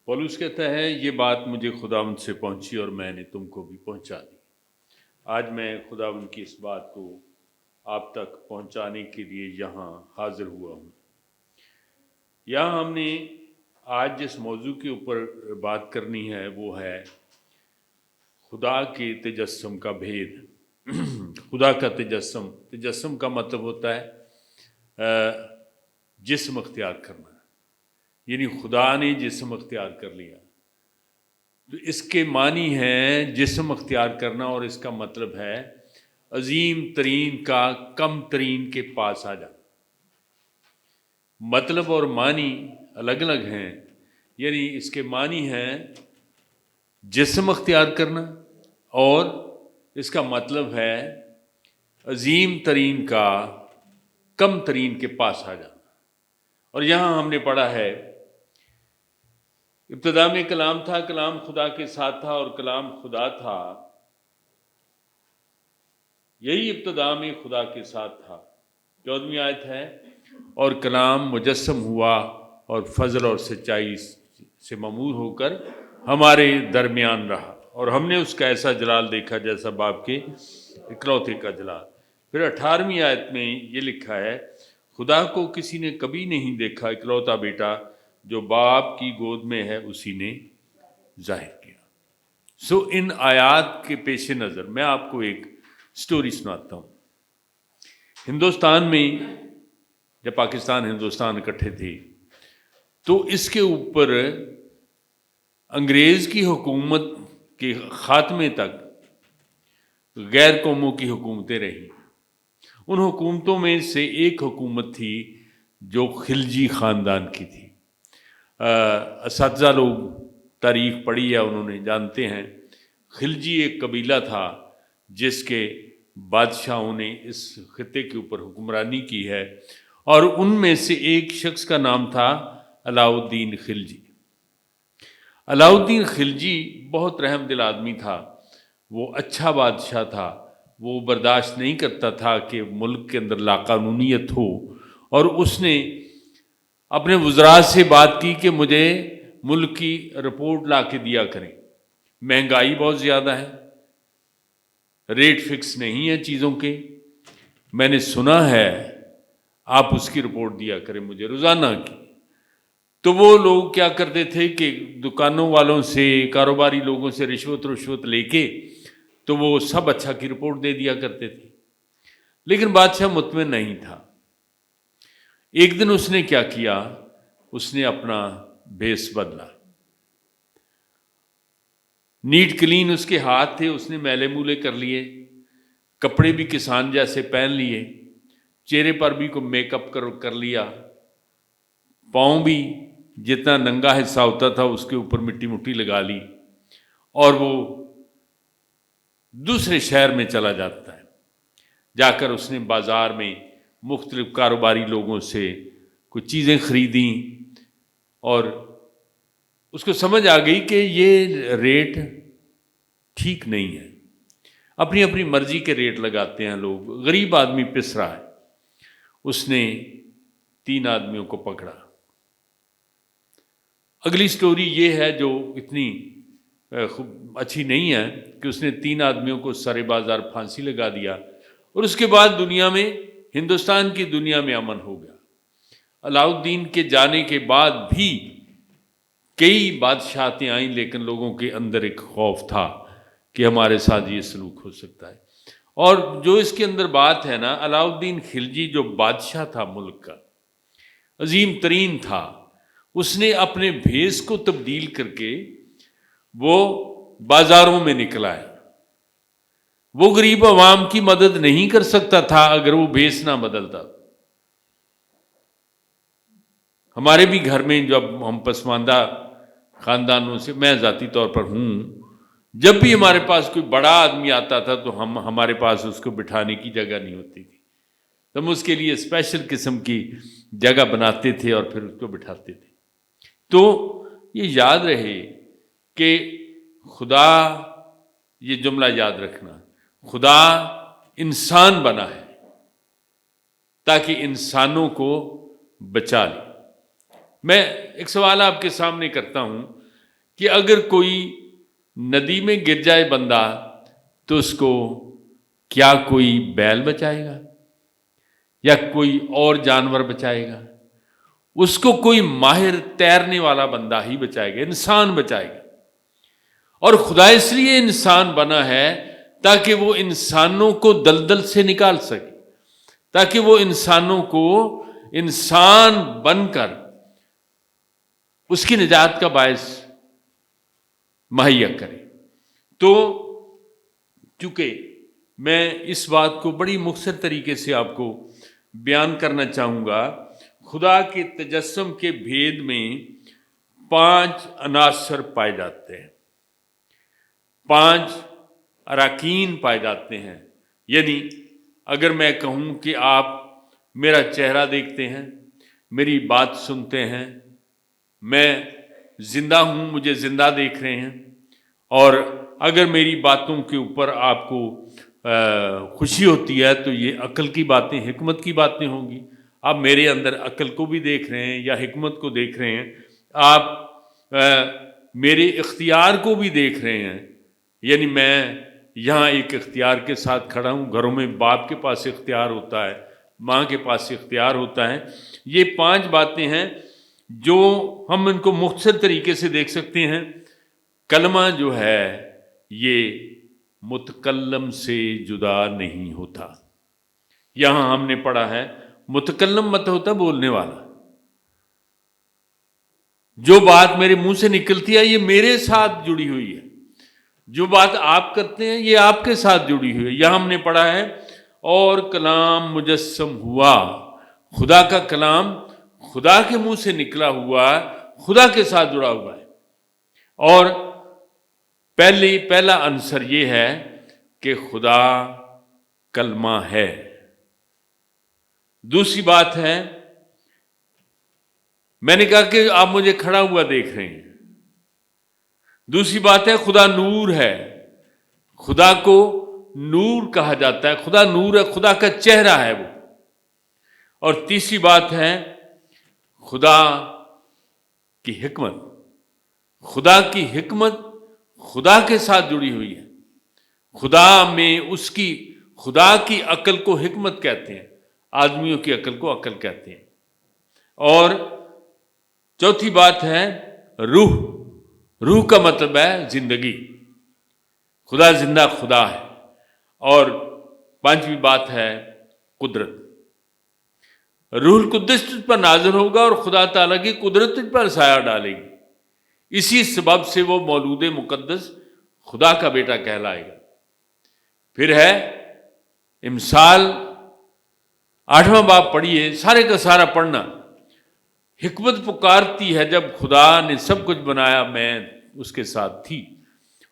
Police کہتا ہے یہ بات مجھے خداوند سے پہنچی اور میں نے تم کو بھی پہنچا دی۔ آج میں خداوند کی اس بات کو آپ تک پہنچانے کے لیے یہاں حاضر ہوا ہوں۔ یہاں ہم نے آج جس موضوع کے اوپر بات کرنی ہے وہ ہے خدا کے تجسم کا بھید۔ خدا کا تجسم کا مطلب ہوتا ہے جسم اختیار کرنا، یعنی خدا نے جسم اختیار کر لیا۔ تو اس کے معنی ہے جسم اختیار کرنا، اور اس کا مطلب ہے عظیم ترین کا کم ترین کے پاس آ جانا۔ مطلب اور معنی الگ الگ ہیں، یعنی اس کے معنی ہے جسم اختیار کرنا، اور اس کا مطلب ہے عظیم ترین کا کم ترین کے پاس آ جانا۔ اور یہاں ہم نے پڑھا ہے ابتدا میں کلام تھا، کلام خدا کے ساتھ تھا اور کلام خدا تھا۔ یہی ابتدا میں خدا کے ساتھ تھا۔ 14ویں آیت ہے، اور کلام مجسم ہوا اور فضل اور سچائی سے ممور ہو کر ہمارے درمیان رہا، اور ہم نے اس کا ایسا جلال دیکھا جیسا باپ کے اکلوتے کا جلال۔ پھر 18ویں آیت میں یہ لکھا ہے، خدا کو کسی نے کبھی نہیں دیکھا، اکلوتا بیٹا جو باپ کی گود میں ہے اسی نے ظاہر کیا۔ ان آیات کے پیش نظر میں آپ کو ایک سٹوری سناتا ہوں۔ ہندوستان میں جب پاکستان ہندوستان اکٹھے تھے تو اس کے اوپر انگریز کی حکومت کے خاتمے تک غیر قوموں کی حکومتیں رہیں۔ ان حکومتوں میں سے ایک حکومت تھی جو خلجی خاندان کی تھی۔ اساتذہ لوگ تاریخ پڑھی ہے، انہوں نے جانتے ہیں خلجی ایک قبیلہ تھا جس کے بادشاہوں نے اس خطے کے اوپر حکمرانی کی ہے، اور ان میں سے ایک شخص کا نام تھا علاؤ الدین خلجی۔ علاؤ الدین خلجی بہت رحم دل آدمی تھا، وہ اچھا بادشاہ تھا۔ وہ برداشت نہیں کرتا تھا کہ ملک کے اندر لاقانونیت ہو، اور اس نے اپنے وزراء سے بات کی کہ مجھے ملک کی رپورٹ لا کے دیا کریں۔ مہنگائی بہت زیادہ ہے، ریٹ فکس نہیں ہے چیزوں کے، میں نے سنا ہے آپ اس کی رپورٹ دیا کریں مجھے روزانہ کی۔ تو وہ لوگ کیا کرتے تھے کہ دکانوں والوں سے، کاروباری لوگوں سے رشوت لے کے تو وہ سب اچھا کی رپورٹ دے دیا کرتے تھے، لیکن بادشاہ مطمئن نہیں تھا۔ ایک دن اس نے کیا کیا، اس نے اپنا بیس بدلا۔ نیٹ کلین اس کے ہاتھ تھے، اس نے میلے مولے کر لیے، کپڑے بھی کسان جیسے پہن لیے، چہرے پر بھی کوئی میک اپ کر لیا، پاؤں بھی جتنا ننگا حصہ ہوتا تھا اس کے اوپر مٹی مٹی لگا لی، اور وہ دوسرے شہر میں چلا جاتا ہے۔ جا کر اس نے بازار میں مختلف کاروباری لوگوں سے کچھ چیزیں خریدیں، اور اس کو سمجھ آ گئی کہ یہ ریٹ ٹھیک نہیں ہے، اپنی اپنی مرضی کے ریٹ لگاتے ہیں لوگ، غریب آدمی پس رہا ہے۔ اس نے 3 آدمیوں کو پکڑا۔ اگلی سٹوری یہ ہے جو اتنی اچھی نہیں ہے کہ اس نے 3 آدمیوں کو سر بازار پھانسی لگا دیا، اور اس کے بعد دنیا میں، ہندوستان کی دنیا میں امن ہو گیا۔ علاؤ الدین کے جانے کے بعد بھی کئی بادشاہتیں آئیں، لیکن لوگوں کے اندر ایک خوف تھا کہ ہمارے ساتھ یہ سلوک ہو سکتا ہے۔ اور جو اس کے اندر بات ہے نا، علاؤ الدین خلجی جو بادشاہ تھا ملک کا، عظیم ترین تھا، اس نے اپنے بھیس کو تبدیل کر کے وہ بازاروں میں نکلا ہے۔ وہ غریب عوام کی مدد نہیں کر سکتا تھا اگر وہ بھیس نہ بدلتا۔ ہمارے بھی گھر میں جب ہم پسماندہ خاندانوں سے، میں ذاتی طور پر ہوں، جب بھی ہمارے پاس کوئی بڑا آدمی آتا تھا تو ہمارے پاس اس کو بٹھانے کی جگہ نہیں ہوتی تھی، تو ہم اس کے لیے اسپیشل قسم کی جگہ بناتے تھے اور پھر اس کو بٹھاتے تھے۔ تو یہ یاد رہے کہ خدا، یہ جملہ یاد رکھنا، خدا انسان بنا ہے تاکہ انسانوں کو بچا لے۔ میں ایک سوال آپ کے سامنے کرتا ہوں، کہ اگر کوئی ندی میں گر جائے بندہ تو اس کو کیا کوئی بیل بچائے گا یا کوئی اور جانور بچائے گا؟ اس کو کوئی ماہر تیرنے والا بندہ ہی بچائے گا، انسان بچائے گا۔ اور خدا اس لیے انسان بنا ہے تاکہ وہ انسانوں کو دلدل سے نکال سکے، تاکہ وہ انسانوں کو انسان بن کر اس کی نجات کا باعث مہیا کرے۔ تو چونکہ میں اس بات کو بڑی مختصر طریقے سے آپ کو بیان کرنا چاہوں گا، خدا کے تجسم کے بھید میں 5 عناصر پائے جاتے ہیں، 5 اراکین پائے جاتے ہیں۔ یعنی اگر میں کہوں کہ آپ میرا چہرہ دیکھتے ہیں، میری بات سنتے ہیں، میں زندہ ہوں، مجھے زندہ دیکھ رہے ہیں، اور اگر میری باتوں کے اوپر آپ کو خوشی ہوتی ہے تو یہ عقل کی باتیں، حکمت کی باتیں ہوں گی۔ آپ میرے اندر عقل کو بھی دیکھ رہے ہیں یا حکمت کو دیکھ رہے ہیں، آپ میرے اختیار کو بھی دیکھ رہے ہیں۔ یعنی میں یہاں ایک اختیار کے ساتھ کھڑا ہوں، گھروں میں باپ کے پاس اختیار ہوتا ہے، ماں کے پاس اختیار ہوتا ہے۔ یہ 5 باتیں ہیں جو ہم ان کو مختصر طریقے سے دیکھ سکتے ہیں۔ کلمہ جو ہے یہ متکلم سے جدا نہیں ہوتا۔ یہاں ہم نے پڑھا ہے متکلم مت ہوتا بولنے والا، جو بات میرے منہ سے نکلتی ہے یہ میرے ساتھ جڑی ہوئی ہے، جو بات آپ کرتے ہیں یہ آپ کے ساتھ جڑی ہوئی ہے۔ یہاں ہم نے پڑھا ہے اور کلام مجسم ہوا، خدا کا کلام خدا کے منہ سے نکلا ہوا خدا کے ساتھ جڑا ہوا ہے۔ اور پہلا عنصر یہ ہے کہ خدا کلمہ ہے۔ دوسری بات ہے، میں نے کہا کہ آپ مجھے کھڑا ہوا دیکھ رہے ہیں۔ دوسری بات ہے خدا نور ہے، خدا کو نور کہا جاتا ہے، خدا نور ہے، خدا کا چہرہ ہے وہ۔ اور تیسری بات ہے خدا کی حکمت، خدا کی حکمت خدا کے ساتھ جڑی ہوئی ہے۔ خدا میں خدا کی عقل کو حکمت کہتے ہیں، آدمیوں کی عقل کو عقل کہتے ہیں۔ اور چوتھی بات ہے روح کا مطلب ہے زندگی، خدا زندہ خدا ہے۔ اور 5ویں بات ہے قدرت، روح القدس تجھ پر نازل ہوگا اور خدا تعالیٰ کی قدرت تجھ پر سایہ ڈالے گی، اسی سبب سے وہ مولود مقدس خدا کا بیٹا کہلائے گا۔ پھر ہے امثال 8واں باب پڑھیے، سارے کا سارا پڑھنا۔ حکمت پکارتی ہے جب خدا نے سب کچھ بنایا میں اس کے ساتھ تھی۔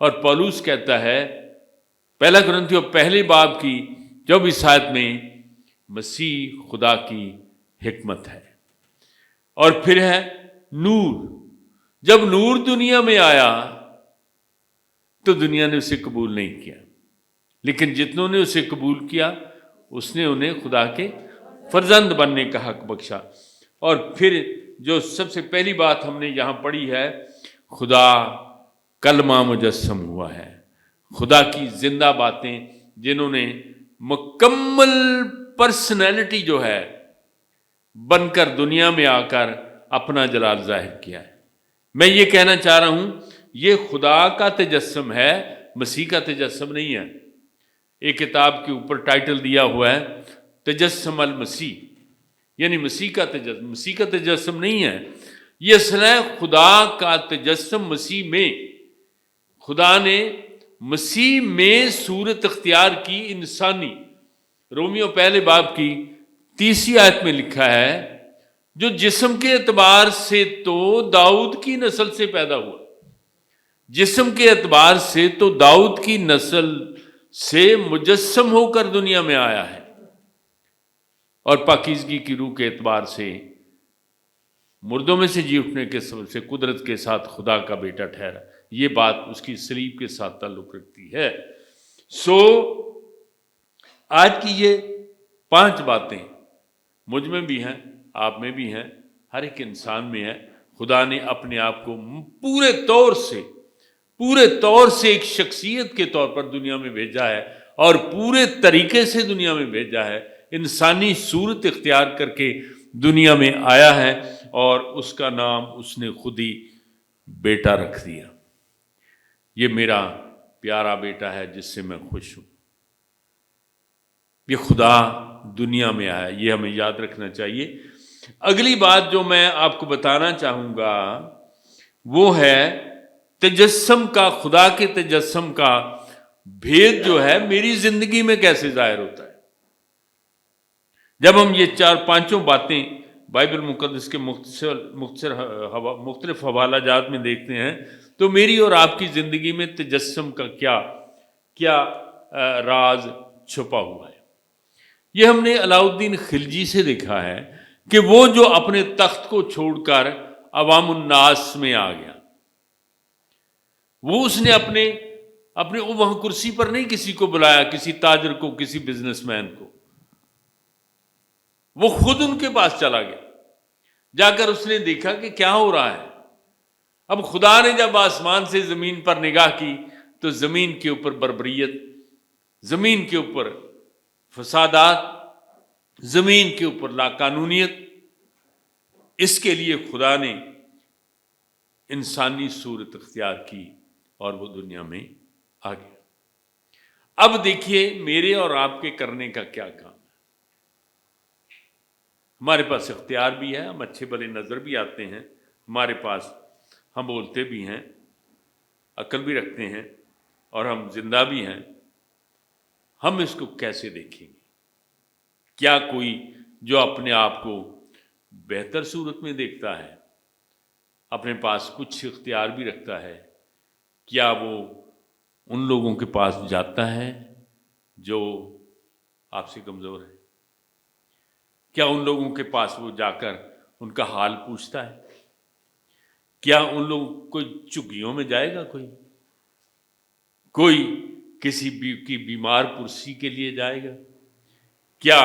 اور پولس کہتا ہے پہلا کرنتھیوں پہلے باب کی 24 آیت میں مسیح خدا کی حکمت ہے۔ اور پھر ہے نور، جب نور دنیا میں آیا تو دنیا نے اسے قبول نہیں کیا، لیکن جتنوں نے اسے قبول کیا اس نے انہیں خدا کے فرزند بننے کا حق بخشا۔ اور پھر جو سب سے پہلی بات ہم نے یہاں پڑھی ہے، خدا کلمہ مجسم ہوا ہے، خدا کی زندہ باتیں جنہوں نے مکمل پرسنالٹی جو ہے بن کر دنیا میں آ کر اپنا جلال ظاہر کیا ہے۔ میں یہ کہنا چاہ رہا ہوں یہ خدا کا تجسم ہے، مسیح کا تجسم نہیں ہے۔ ایک کتاب کے اوپر ٹائٹل دیا ہوا ہے تجسم المسیح، یعنی مسیح کا تجسم نہیں ہے، یہ اصل ہے خدا کا تجسم مسیح میں۔ خدا نے مسیح میں صورت اختیار کی انسانی۔ رومیو پہلے باب کی 30 آیت میں لکھا ہے جو جسم کے اعتبار سے تو داؤد کی نسل سے پیدا ہوا، جسم کے اعتبار سے تو داؤد کی نسل سے مجسم ہو کر دنیا میں آیا ہے، اور پاکیزگی کی روح کے اعتبار سے مردوں میں سے جی اٹھنے کے سبب سے قدرت کے ساتھ خدا کا بیٹا ٹھہرا۔ یہ بات اس کی صلیب کے ساتھ تعلق رکھتی ہے۔ آج کی یہ 5 باتیں مجھ میں بھی ہیں، آپ میں بھی ہیں، ہر ایک انسان میں ہے۔ خدا نے اپنے آپ کو پورے طور سے ایک شخصیت کے طور پر دنیا میں بھیجا ہے اور پورے طریقے سے دنیا میں بھیجا ہے، انسانی صورت اختیار کر کے دنیا میں آیا ہے، اور اس کا نام اس نے خود ہی بیٹا رکھ دیا۔ یہ میرا پیارا بیٹا ہے جس سے میں خوش ہوں۔ یہ خدا دنیا میں آیا، یہ ہمیں یاد رکھنا چاہیے۔ اگلی بات جو میں آپ کو بتانا چاہوں گا وہ ہے تجسم کا، خدا کے تجسم کا بھید جو ہے میری زندگی میں کیسے ظاہر ہوتا ہے۔ جب ہم یہ 4-5 باتیں بائبل مقدس کے مختلف حوالہ جات میں دیکھتے ہیں تو میری اور آپ کی زندگی میں تجسم کا کیا راز چھپا ہوا ہے۔ یہ ہم نے علاء الدین خلجی سے دیکھا ہے کہ وہ جو اپنے تخت کو چھوڑ کر عوام الناس میں آ گیا، وہ اس نے اپنے وہاں کرسی پر نہیں کسی کو بلایا، کسی تاجر کو، کسی بزنس مین کو، وہ خود ان کے پاس چلا گیا۔ جا کر اس نے دیکھا کہ کیا ہو رہا ہے۔ اب خدا نے جب آسمان سے زمین پر نگاہ کی تو زمین کے اوپر بربریت، زمین کے اوپر فسادات، زمین کے اوپر لاقانونیت، اس کے لیے خدا نے انسانی صورت اختیار کی اور وہ دنیا میں آ گیا۔ اب دیکھیے میرے اور آپ کے کرنے کا کیا کام ہے۔ ہمارے پاس اختیار بھی ہے، ہم اچھے بھلے نظر بھی آتے ہیں، ہمارے پاس ہم بولتے بھی ہیں، عقل بھی رکھتے ہیں، اور ہم زندہ بھی ہیں۔ ہم اس کو کیسے دیکھیں گے؟ کیا کوئی جو اپنے آپ کو بہتر صورت میں دیکھتا ہے، اپنے پاس کچھ اختیار بھی رکھتا ہے، کیا وہ ان لوگوں کے پاس جاتا ہے جو آپ سے کمزور ہے؟ کیا ان لوگوں کے پاس وہ جا کر ان کا حال پوچھتا ہے؟ کیا ان لوگوں کو چگیوں میں جائے گا؟ کوئی کسی کی بیمار پرسی کے لیے جائے گا؟ کیا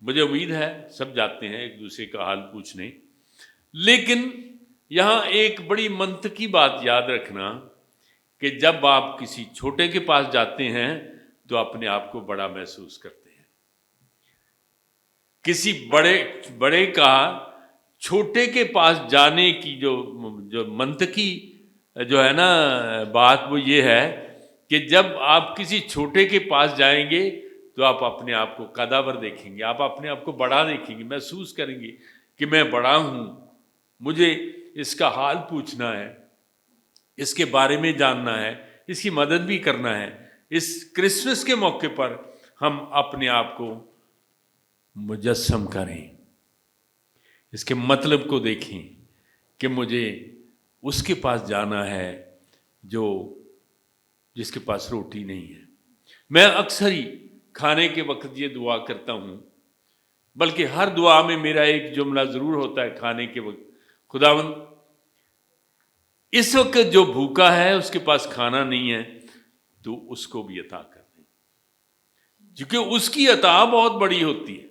مجھے امید ہے سب جاتے ہیں ایک دوسرے کا حال پوچھنے، لیکن یہاں ایک بڑی منطقی بات یاد رکھنا کہ جب آپ کسی چھوٹے کے پاس جاتے ہیں تو اپنے آپ کو بڑا محسوس کرتے ہیں۔ کسی بڑے کا چھوٹے کے پاس جانے کی جو منطقی جو ہے نا بات، وہ یہ ہے کہ جب آپ کسی چھوٹے کے پاس جائیں گے تو آپ اپنے آپ کو قداور دیکھیں گے، آپ اپنے آپ کو بڑا دیکھیں گے، محسوس کریں گے کہ میں بڑا ہوں، مجھے اس کا حال پوچھنا ہے، اس کے بارے میں جاننا ہے، اس کی مدد بھی کرنا ہے۔ اس کرسمس کے موقع پر ہم اپنے آپ کو مجسم کریں، اس کے مطلب کو دیکھیں کہ مجھے اس کے پاس جانا ہے جس کے پاس روٹی نہیں ہے۔ میں اکثر ہی کھانے کے وقت یہ دعا کرتا ہوں، بلکہ ہر دعا میں میرا ایک جملہ ضرور ہوتا ہے کھانے کے وقت، خداوند اس وقت جو بھوکا ہے اس کے پاس کھانا نہیں ہے تو اس کو بھی عطا کر دیں، کیونکہ اس کی عطا بہت بڑی ہوتی ہے۔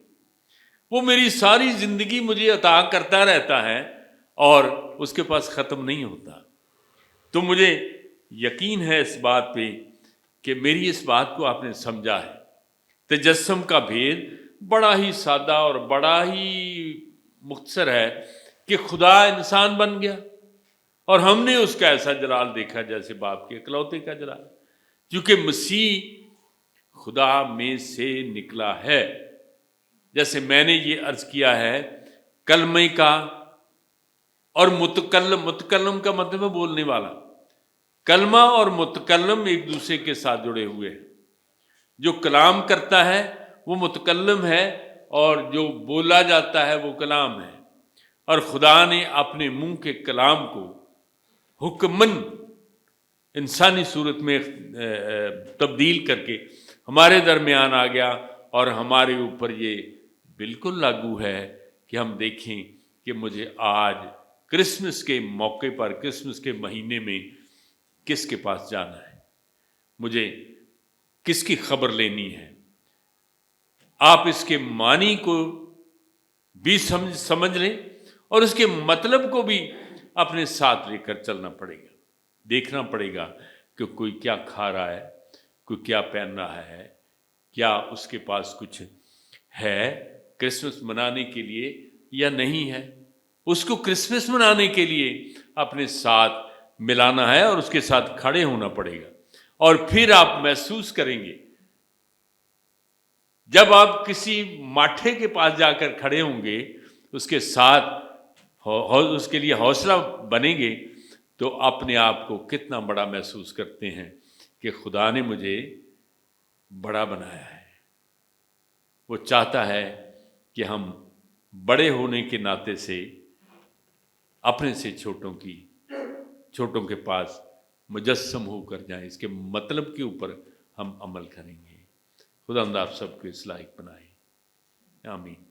وہ میری ساری زندگی مجھے عطا کرتا رہتا ہے اور اس کے پاس ختم نہیں ہوتا۔ تو مجھے یقین ہے اس بات پہ کہ میری اس بات کو آپ نے سمجھا ہے۔ تجسم کا بھید بڑا ہی سادہ اور بڑا ہی مختصر ہے کہ خدا انسان بن گیا اور ہم نے اس کا ایسا جلال دیکھا جیسے باپ کے اکلوتے کا جلال، کیونکہ مسیح خدا میں سے نکلا ہے۔ جیسے میں نے یہ عرض کیا ہے، کلمے کا اور متکلم کا مطلب ہے بولنے والا۔ کلمہ اور متکلم ایک دوسرے کے ساتھ جڑے ہوئے ہیں۔ جو کلام کرتا ہے وہ متکلم ہے اور جو بولا جاتا ہے وہ کلام ہے، اور خدا نے اپنے منہ کے کلام کو حکمن انسانی صورت میں تبدیل کر کے ہمارے درمیان آ گیا، اور ہمارے اوپر یہ بالکل لاگو ہے کہ ہم دیکھیں کہ مجھے آج کرسمس کے موقع پر، کرسمس کے مہینے میں کس کے پاس جانا ہے، مجھے کس کی خبر لینی ہے۔ آپ اس کے معنی کو بھی سمجھ لیں اور اس کے مطلب کو بھی اپنے ساتھ لے کر چلنا پڑے گا. دیکھنا پڑے گا کہ کوئی کیا کھا رہا ہے, کوئی کیا پہن رہا ہے, کیا اس کے پاس کچھ ہے کرسمس منانے کے لیے یا نہیں ہے. اس کو کرسمس منانے کے لیے اپنے ساتھ ملانا ہے اور اس کے ساتھ کھڑے ہونا پڑے گا. اور پھر آپ محسوس کریں گے جب آپ کسی ماٹھے کے پاس جا کر کھڑے ہوں گے, اس کے ساتھ اس کے لیے حوصلہ بنیں گے, تو اپنے آپ کو کتنا بڑا محسوس کرتے ہیں کہ خدا نے مجھے بڑا بنایا ہے. وہ چاہتا ہے کہ ہم بڑے ہونے کے ناطے سے اپنے سے چھوٹوں کے پاس مجسم ہو کر جائیں. اس کے مطلب کے اوپر ہم عمل کریں گے. خدا آپ سب کو اس لائق بنائے. آمین.